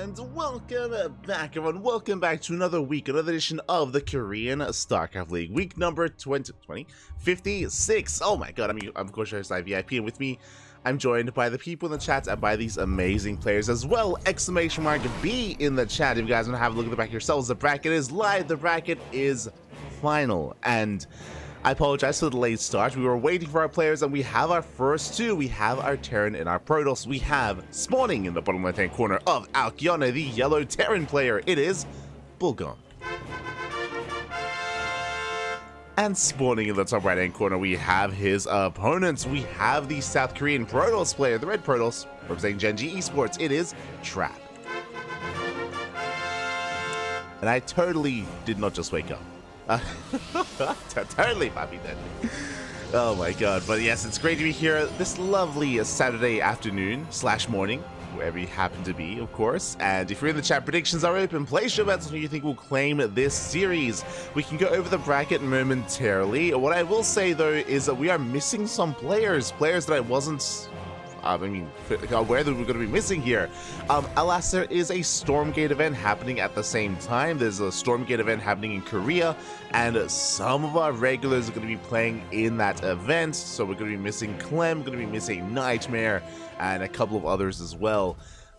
And welcome back, everyone. Welcome back to another week, another edition of the Korean StarCraft League. Week number 56. Oh my god, I'm of course your VIP, and with me, I'm joined by the people in the chat and by these amazing players as well. Exclamation mark B in the chat. If you guys want to have a look at the bracket yourselves, the bracket is live, the bracket is final, and I apologize for the late start. We were waiting for our players, and we have our first two. We have our Terran and our Protoss. We have spawning in the bottom left-hand corner of Alkiona, the yellow Terran player. It is Bullgom. And spawning in the top right-hand corner, we have his opponents. We have the South Korean Protoss player, the red Protoss, representing Genji Esports. It is Trap. And I totally did not just wake up. Totally Bobby then. Oh my god. But yes, it's great to be here this lovely Saturday afternoon / morning, wherever you happen to be, of course. And if you're in the chat, predictions are open. Place your bets on who you think will claim this series. We can go over the bracket momentarily. What I will say though is that we are missing some players that I wasn't aware that we're going to be missing here. Alas, there is a Stormgate event happening at the same time. There's a Stormgate event happening in Korea, and some of our regulars are going to be playing in that event. So we're going to be missing Clem, going to be missing Nightmare, and a couple of others as well.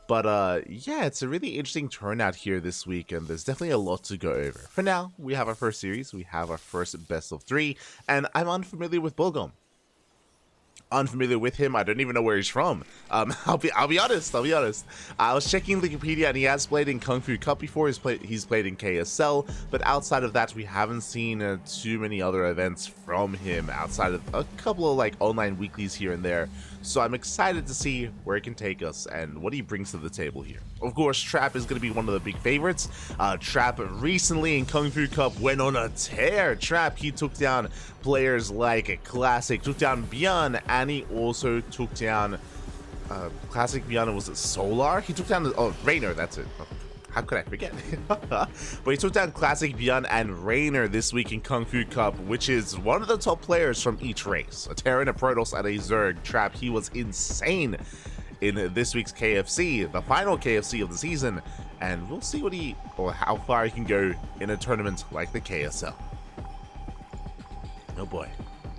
But yeah, it's a really interesting turnout here this week, and there's definitely a lot to go over. For now, we have our first series, we have our first best of 3, and I'm unfamiliar with Bullgom. Unfamiliar with him. I don't even know where he's from. I'll be honest. I was checking Wikipedia, and he has played in Kung Fu Cup before. He's played in KSL, but outside of that, we haven't seen too many other events from him outside of a couple of like online weeklies here and there. So I'm excited to see where he can take us and what he brings to the table here. Of course, Trap is going to be one of the big favorites. Trap recently in Kung Fu Cup went on a tear. Trap, he took down players like Classic, took down Beyond, and he also took down Classic Beyond. Was it Solar? He took down Rainer. That's it. How could I forget? But he took down Classic Beyond and Rainer this week in Kung Fu Cup, which is one of the top players from each race. A Terran, a Protoss, and a Zerg. Trap, he was insane in this week's KFC, the final KFC of the season, and we'll see how far he can go in a tournament like the KSL. Oh boy.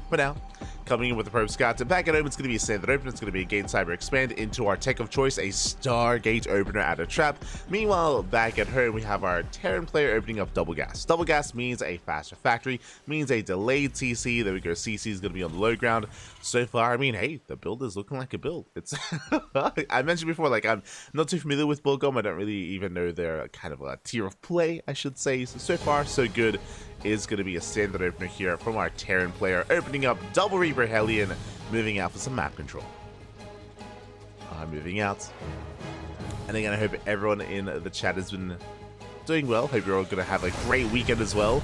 For now, coming in with the Probe Scout, and back at home, it's going to be a standard opener. It's going to be a Gate Cyber Expand into our tech of choice, a Stargate opener at a Trap. Meanwhile, back at home, we have our Terran player opening up Double Gas. Double Gas means a faster factory, means a delayed CC. There we go, CC is going to be on the low ground. So far, I mean, hey, the build is looking like a build. It's I mentioned before, like, I'm not too familiar with Bullgom. I don't really even know their kind of a tier of play, I should say. So far, so good. Is going to be a standard opener here from our Terran player, opening up Double Reaper Hellion, moving out for some map control. Moving out. And again, I hope everyone in the chat has been doing well. Hope you're all going to have a great weekend as well.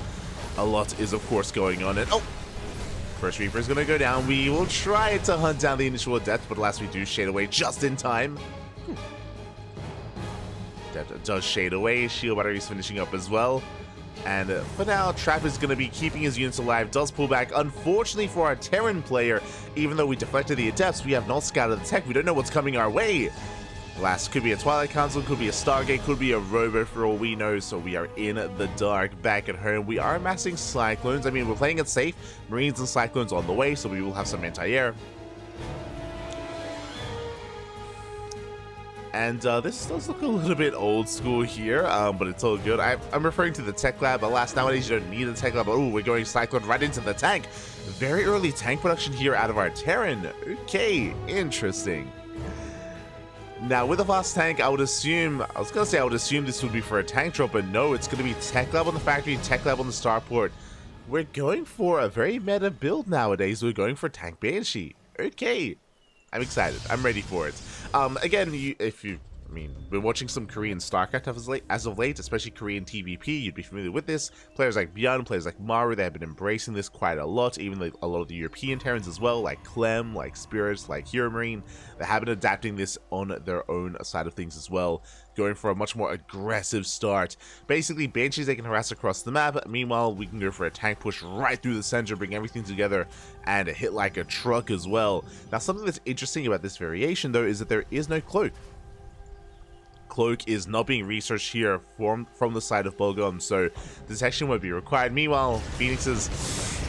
A lot is, of course, going on. And first Reaper is going to go down. We will try to hunt down the initial death, but alas, we do shade away just in time. Death does shade away. Shield battery is finishing up as well. And for now, Trap is going to be keeping his units alive, does pull back. Unfortunately for our Terran player, even though we deflected the Adepts, we have not scouted the tech. We don't know what's coming our way. Last could be a Twilight Council, could be a Stargate, could be a Robo for all we know, so we are in the dark back at home. We are amassing Cyclones. I mean, we're playing it safe. Marines and Cyclones on the way, so we will have some anti-air. And this does look a little bit old school here, but it's all good. I'm referring to the tech lab. Alas, nowadays you don't need a tech lab. Oh, we're going Cyclone right into the tank. Very early tank production here out of our Terran. Okay, interesting. Now, with a fast tank, I would assume this would be for a tank drop, but no, it's going to be tech lab on the factory, tech lab on the starport. We're going for a very meta build nowadays. We're going for tank Banshee. Okay. I'm excited. I'm ready for it. Again, been watching some Korean StarCraft as of late, especially Korean TVP, you'd be familiar with this. Players like Beyond, players like Maru, they have been embracing this quite a lot, even like a lot of the European Terrans as well, like Clem, like Spirits, like Hero Marine. They have been adapting this on their own side of things as well, going for a much more aggressive start. Basically, Banshees, they can harass across the map. Meanwhile, we can go for a tank push right through the center, bring everything together, and hit like a truck as well. Now, something that's interesting about this variation, though, is that there is no cloak. cloak is not being researched here from the side of Bullgom, so detection would be required. Meanwhile, Phoenixes,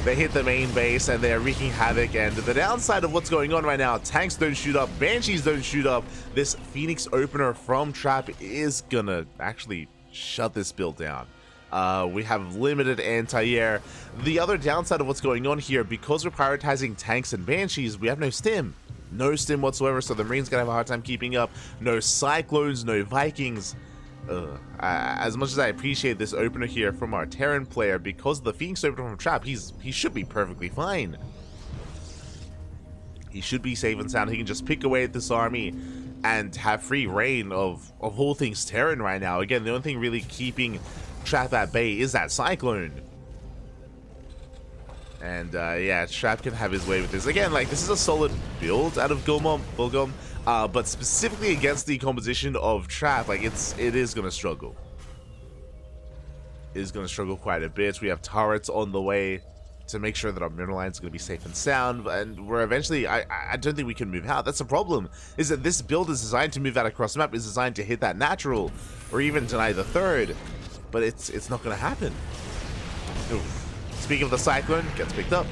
they hit the main base and they're wreaking havoc, and the downside of what's going on right now, tanks don't shoot up, banshees don't shoot up. This Phoenix opener from Trap is gonna actually shut this build down. We have limited anti-air. The other downside of what's going on here, because we're prioritizing tanks and banshees, we have no stim. No stim whatsoever, so the Marine's gonna have a hard time keeping up. No Cyclones, no Vikings. As much as I appreciate this opener here from our Terran player, because the Phoenix opener from Trap, he should be perfectly fine. He should be safe and sound. He can just pick away at this army and have free reign of all things Terran right now. Again, the only thing really keeping Trap at bay is that Cyclone. And yeah, Trap can have his way with this. Again, like, this is a solid build out of Bullgom, but specifically against the composition of Trap, like, it is gonna struggle. It is gonna struggle quite a bit. We have turrets on the way to make sure that our mineral line is gonna be safe and sound, and we're eventually, I don't think we can move out. That's the problem, is that this build is designed to move out across the map, is designed to hit that natural, or even deny the third, but it's not gonna happen. Oof. Speaking of the Cyclone, gets picked up,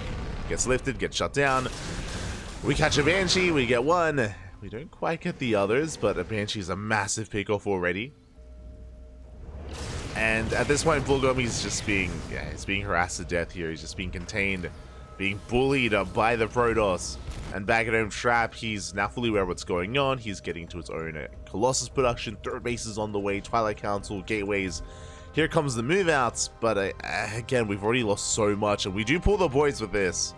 gets lifted, gets shut down. We catch a Banshee, we get one. We don't quite get the others, but a Banshee is a massive pickoff already. And at this point, Bullgom, he's just being, yeah, he's being harassed to death here. He's just being contained, being bullied by the Protoss. And back at home, Trap, he's now fully aware of what's going on. He's getting to his own Colossus production, third base is on the way, Twilight Council, gateways. Here comes the move outs, but again, we've already lost so much, and we do pull the boys with this.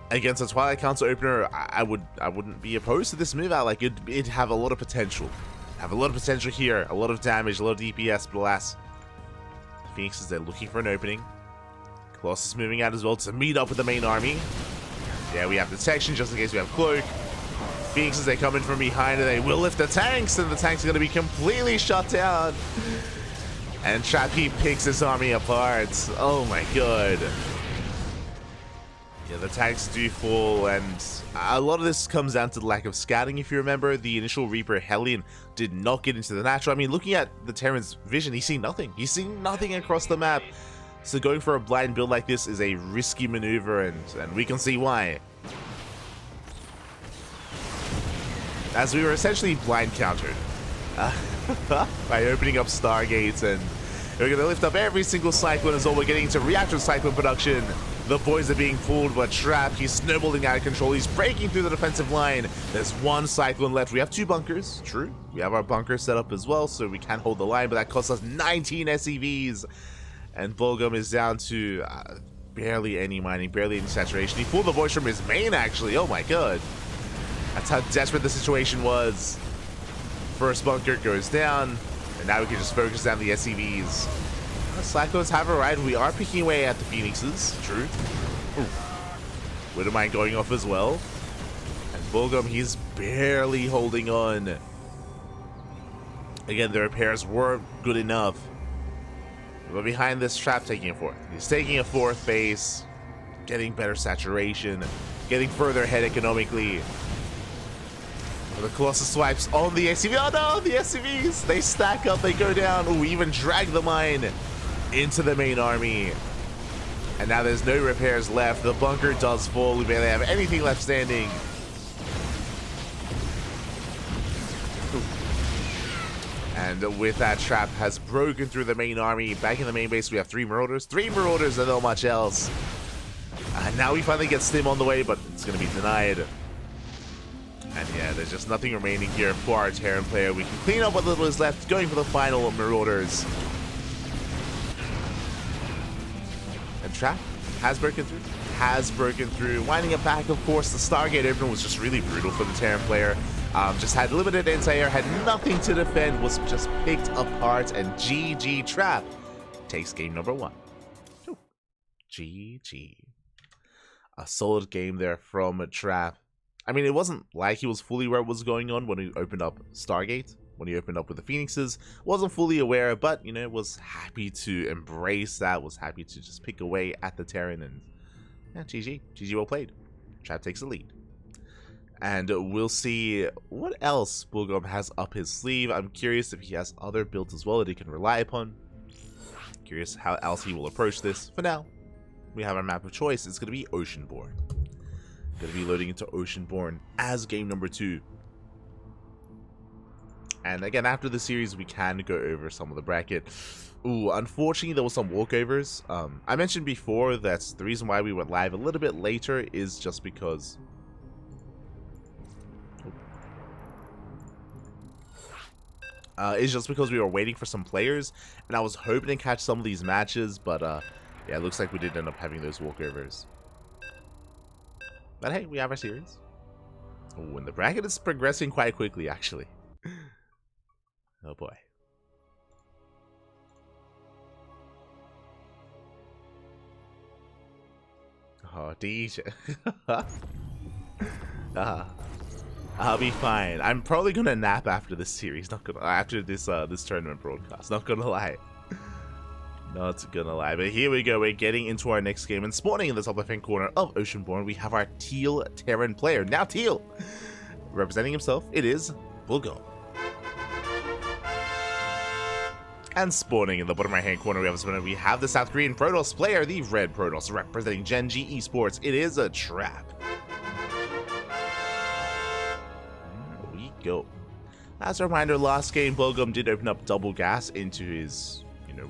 Against a Twilight Council opener, I wouldn't be opposed to this move out. Like, it'd have a lot of potential. Have a lot of potential here, a lot of damage, a lot of DPS, but alas, the Phoenixes, they're looking for an opening. Colossus moving out as well to meet up with the main army. Yeah, we have detection just in case we have cloak. Phoenixes, they come in from behind and they will lift the tanks, and the tanks are going to be completely shut down. And Trap, he picks his army apart. Oh my god. Yeah, the tanks do fall, and a lot of this comes down to the lack of scouting. If you remember, the initial Reaper Hellion did not get into the natural. I mean, looking at the Terran's vision, he's seeing nothing. He's seeing nothing across the map. So going for a blind build like this is a risky maneuver, and we can see why. As we were essentially blind countered by opening up Stargates, and we're going to lift up every single Cyclone as well. We're getting into reactor Cyclone production. The boys are being pulled but Trapped. He's snowballing out of control. He's breaking through the defensive line. There's one Cyclone left. We have 2 bunkers. True. We have our bunker set up as well, so we can hold the line, but that costs us 19 SCVs. And Bullgom is down to barely any mining, barely any saturation. He pulled the voice from his main, actually. Oh my god. That's how desperate the situation was. First bunker goes down, and now we can just focus down the SCVs. Cyclones have arrived. We are picking away at the Phoenixes. True. Widowmine going off as well. And Bullgom, he's barely holding on. Again, the repairs weren't good enough. But behind this, Trap taking a 4th. He's taking a 4th base, getting better saturation, getting further ahead economically. The Colossus swipes on the SCV. Oh no, the SCVs! They stack up, they go down. Ooh, we even drag the mine into the main army. And now there's no repairs left. The bunker does fall. We barely have anything left standing. And with that, Trap has broken through the main army. Back in the main base, we have 3 Marauders. 3 Marauders and not much else. And now we finally get Stim on the way, but it's going to be denied. And yeah, there's just nothing remaining here for our Terran player. We can clean up what little is left, going for the final Marauders. And Trap has broken through. Winding it back, of course. The Stargate opener was just really brutal for the Terran player. Just had limited anti-air, had nothing to defend, was just picked apart, and GG Trap takes game number 1. Ooh. GG. A solid game there from Trap. I mean, it wasn't like he was fully aware what was going on when he opened up Stargate, when he opened up with the Phoenixes. Wasn't fully aware, but, you know, was happy to embrace that, was happy to just pick away at the Terran, and yeah, GG. GG well played. Trap takes the lead. And we'll see what else Bullgom has up his sleeve. I'm curious if he has other builds as well that he can rely upon. Curious how else he will approach this. For now, we have our map of choice. It's going to be Oceanborn. Going to be loading into Oceanborn as game number 2. And again, after the series, we can go over some of the bracket. Ooh, unfortunately, there was some walkovers. I mentioned before that the reason why we went live a little bit later is just because... we were waiting for some players, and I was hoping to catch some of these matches, but yeah, it looks like we did end up having those walkovers. But hey, we have our series. Oh, and the bracket is progressing quite quickly, actually. Oh boy. Oh, DJ. I'll be fine. I'm probably gonna nap after this series. Not gonna after this this tournament broadcast. Not gonna lie. Not gonna lie. But here we go. We're getting into our next game, and spawning in the top left-hand corner of Oceanborn, we have our teal Terran player. Now teal, representing himself, it is Bullgom. And spawning in the bottom right-hand corner, we have the South Korean Protoss player, the red Protoss, representing Genji Esports. It is a trap. There we go. As a reminder, last game, Bullgom did open up double gas into his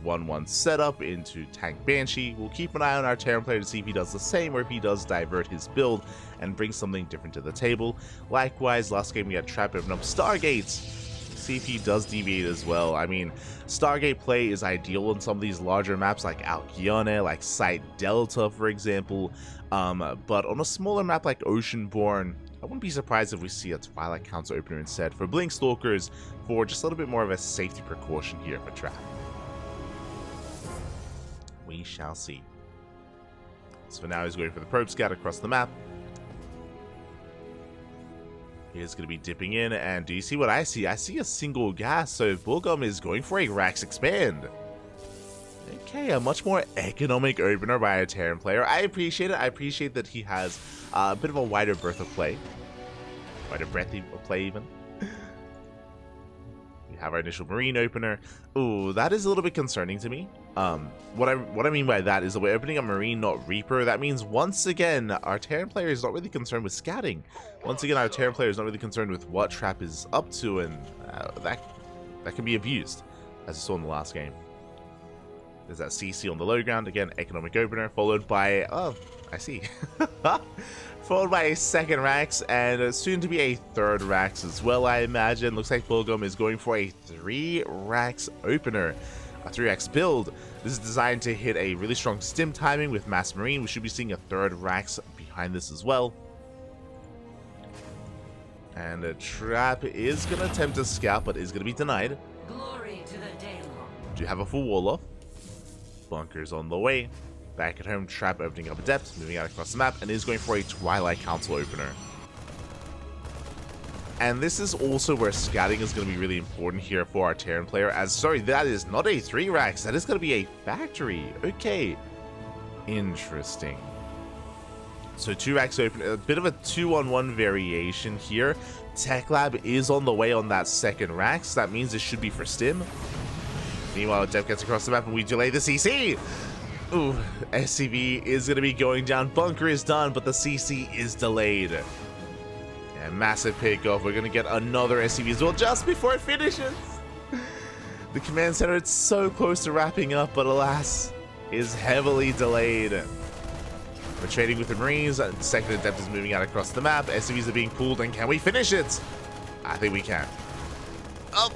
1-1 setup into Tank Banshee. We'll keep an eye on our Terran player to see if he does the same, or if he does divert his build and bring something different to the table. Likewise, last game we had Trap open up Stargates. See if he does deviate as well. I mean, Stargate play is ideal on some of these larger maps like Alkyone, like Site Delta, for example. But on a smaller map like Oceanborn, I wouldn't be surprised if we see a Twilight Council opener instead for Blink Stalkers, for just a little bit more of a safety precaution here for Trap. We shall see. So for now, he's going for the probe scout across the map. He's going to be dipping in, and do you see what I see? I see a single gas, so Bullgom is going for a Rax Expand. Okay, a much more economic opener by a Terran player. I appreciate it. I appreciate that he has a bit of a wider berth of play. Wider breadth of play, even. We have our initial Marine opener. Ooh, that is a little bit concerning to me. What I mean by that is that we're opening a Marine, not Reaper. That means, once again, our Terran player is not really concerned with scouting. Once again, our Terran player is not really concerned with what Trap is up to, and that can be abused, as we saw in the last game. There's that CC on the low ground, again, economic opener, followed by, oh, I see. Followed by a second Rax, and soon to be a third Rax as well, I imagine. Looks like Bullgom is going for a 3 Rax opener. A 3X build. This is designed to hit a really strong stim timing with Mass Marine. We should be seeing a third Rax behind this as well. And a Trap is going to attempt to scout, but is going to be denied. Glory to the Daylon. Do have a full wall off. Bunkers on the way. Back at home, Trap opening up a depth, moving out across the map, and is going for a Twilight Council opener. And this is also where scouting is going to be really important here for our Terran player, as, sorry, that is not a 3 Rax, that is going to be a factory. Okay. Interesting. So 2 Rax open, a bit of a 2-on-1 variation here. Tech Lab is on the way on that second Rax, that means it should be for Stim. Meanwhile, Dev gets across the map and we delay the CC. Ooh, SCV is going to be going down. Bunker is done, but the CC is delayed. And massive pickoff. We're going to get another SCV as well just before it finishes. The command center, it's so close to wrapping up, but alas, is heavily delayed. We're trading with the Marines. Second Adept is moving out across the map. SCVs are being pulled, and can we finish it? I think we can. Oh!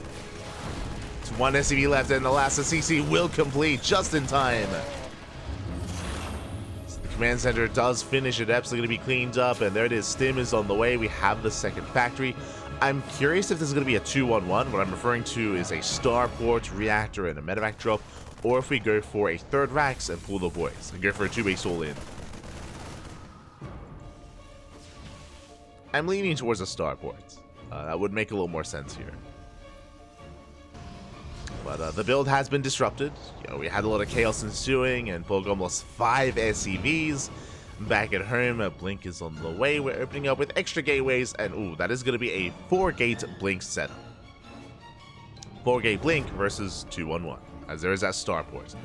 It's 1 SCV left, and alas, the CC will complete just in time. Command center does finish it. Ep's going to be cleaned up, and there it is. Stim is on the way. We have the second factory. I'm curious if this is going to be a 2-on-1. What I'm referring to is a starport, reactor, and a medevac drop, or if we go for a third Rax and pull the boys and go for a 2-base all-in. I'm leaning towards a starport. That would make a little more sense here. But the build has been disrupted. We had a lot of chaos ensuing, and Bullgom lost 5 SCVs. Back at home, a Blink is on the way. We're opening up with extra gateways, and ooh, that is going to be a 4-gate Blink setup. 4-gate Blink versus 2-1-1, as there is that starport.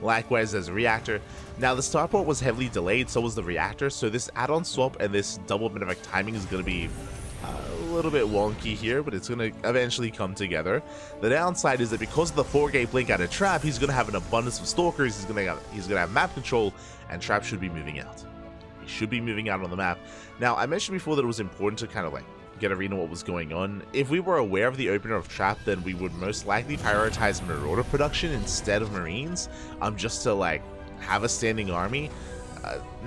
Likewise, there's a reactor. Now, the starport was heavily delayed, so was the reactor, so this add-on swap and this double medevac timing is going to be a little bit wonky here, but it's going to eventually come together. The downside is that because of the 4-gate Blink out of Trap, he's going to have an abundance of stalkers, he's going to have map control, and Trap should be moving out. He should be moving out on the map. Now, I mentioned before that it was important to kind of like get a read on what was going on. If we were aware of the opener of Trap, then we would most likely prioritize Marauder production instead of Marines, just to like have a standing army.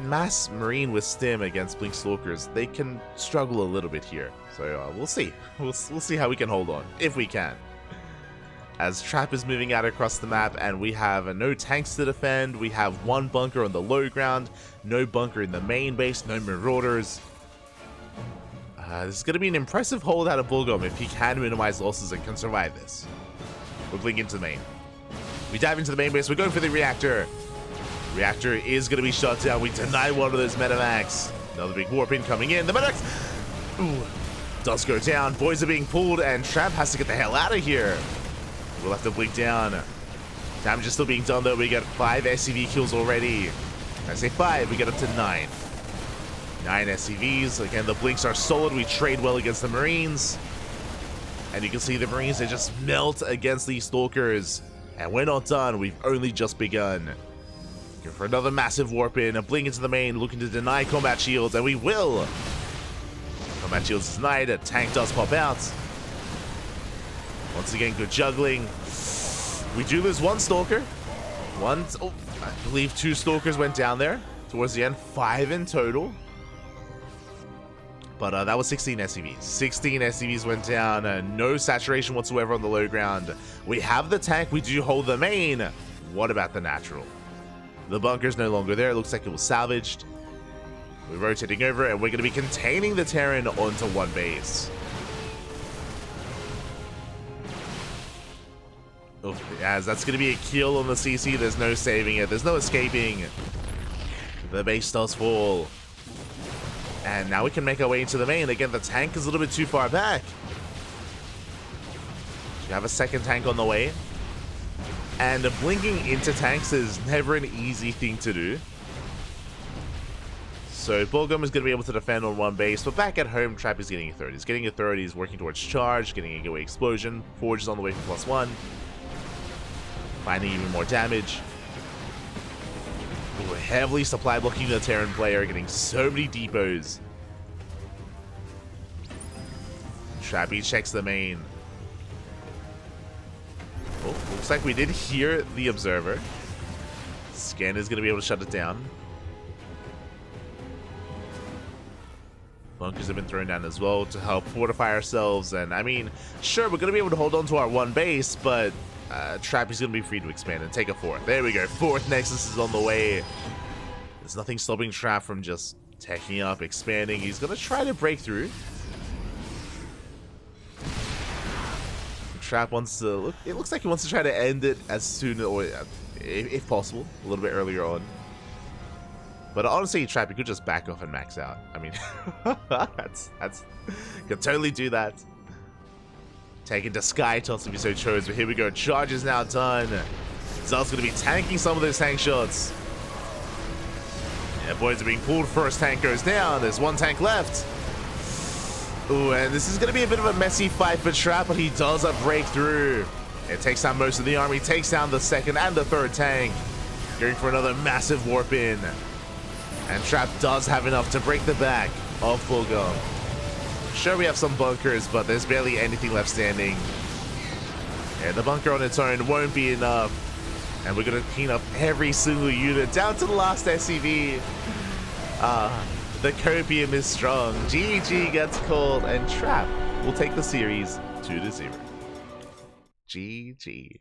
Mass Marine with Stim against Blink Stalkers, they can struggle a little bit here. So we'll see. We'll see how we can hold on, if we can. As Trap is moving out across the map, and we have no tanks to defend, we have one bunker on the low ground, no bunker in the main base, no Marauders. This is going to be an impressive hold out of Bullgom if he can minimize losses and can survive this. We're Blink into the main. We dive into the main base, we're going for the reactor. Reactor is going to be shut down. We deny one of those medevacs. Another big warp in coming in. The medevacs, ooh, does go down. Boys are being pulled, and Trap has to get the hell out of here. We'll have to Blink down. Damage is still being done, though. We got 5 SCV kills already. I say 5, we get up to 9. 9 SCVs. Again, the Blinks are solid. We trade well against the Marines. And you can see the Marines, they just melt against these Stalkers. And we're not done. We've only just begun. Go for another massive warp in. A Blink into the main, looking to deny combat shields. And we will. Combat shields is denied. A tank does pop out. Once again, good juggling. We do lose one Stalker. Oh, I believe 2 Stalkers went down there. Towards the end, 5 in total. But that was 16 SCVs. 16 SCVs went down. No saturation whatsoever on the low ground. We have the tank. We do hold the main. What about the natural? The bunker's no longer there. It looks like it was salvaged. We're rotating over, and we're going to be containing the Terran onto one base. Oh, as that's going to be a kill on the CC. There's no saving it. There's no escaping. The base does fall. And now we can make our way into the main. Again, the tank is a little bit too far back. You have a second tank on the way. And blinking into tanks is never an easy thing to do. So Bullgom is going to be able to defend on one base. But back at home, Trap is getting a third. He's getting a third. He's working towards charge, getting a gateway explosion. Forge is on the way for +1. Finding even more damage. Ooh, heavily supply blocking the Terran player, getting so many depots. Trappy checks the main. Oh, looks like we did hear the observer. Scan is going to be able to shut it down. Bunkers have been thrown down as well to help fortify ourselves. And I mean, sure, we're going to be able to hold on to our one base, but Trappy's going to be free to expand and take a 4th. There we go. 4th Nexus is on the way. There's nothing stopping Trap from just teching up, expanding. He's going to try to break through. Trap wants to look. It looks like he wants to try to end it as soon, or if possible, a little bit earlier on. But honestly, Trap, you could just back off and max out. I mean, that's could totally do that. Taking to Sky Toss if you so chose. But here we go. Charge is now done. Zell's going to be tanking some of those tank shots. Yeah, boys are being pulled. First tank goes down. There's one tank left. Ooh, and this is going to be a bit of a messy fight for Trap, but he does a breakthrough. It takes down most of the army, takes down the second and the third tank. Going for another massive warp in. And Trap does have enough to break the back of Bullgom. Sure, we have some bunkers, but there's barely anything left standing. And the bunker on its own won't be enough. And we're going to clean up every single unit down to the last SCV. The copium is strong. GG gets called, and Trap will take the series 2-0. GG.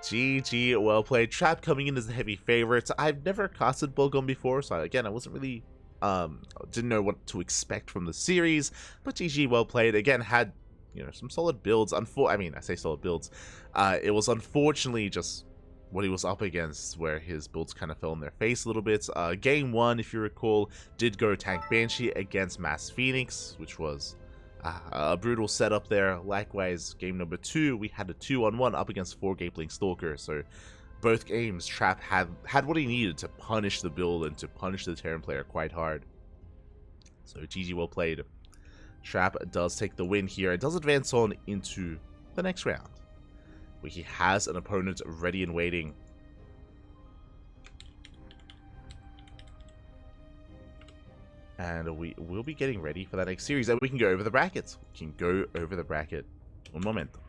GG, well played. Trap coming in as the heavy favorite. I've never casted Bullgom before, so again, I wasn't really, didn't know what to expect from the series, but GG, well played. Again, had, you know, some solid builds. I mean, I say solid builds. It was unfortunately just what he was up against, where his builds kind of fell in their face a little bit. Game 1, if you recall, did go Tank Banshee against Mass Phoenix, which was a brutal setup there. Likewise, game number 2, we had a 2-on-1 up against 4 Gapling Stalker, so both games Trap had what he needed to punish the build and to punish the Terran player quite hard. So GG, well played. Trap does take the win here. It does advance on into the next round, where he has an opponent ready and waiting. And we will be getting ready for that next series. And we can go over the brackets. We can go over the bracket. Un momento.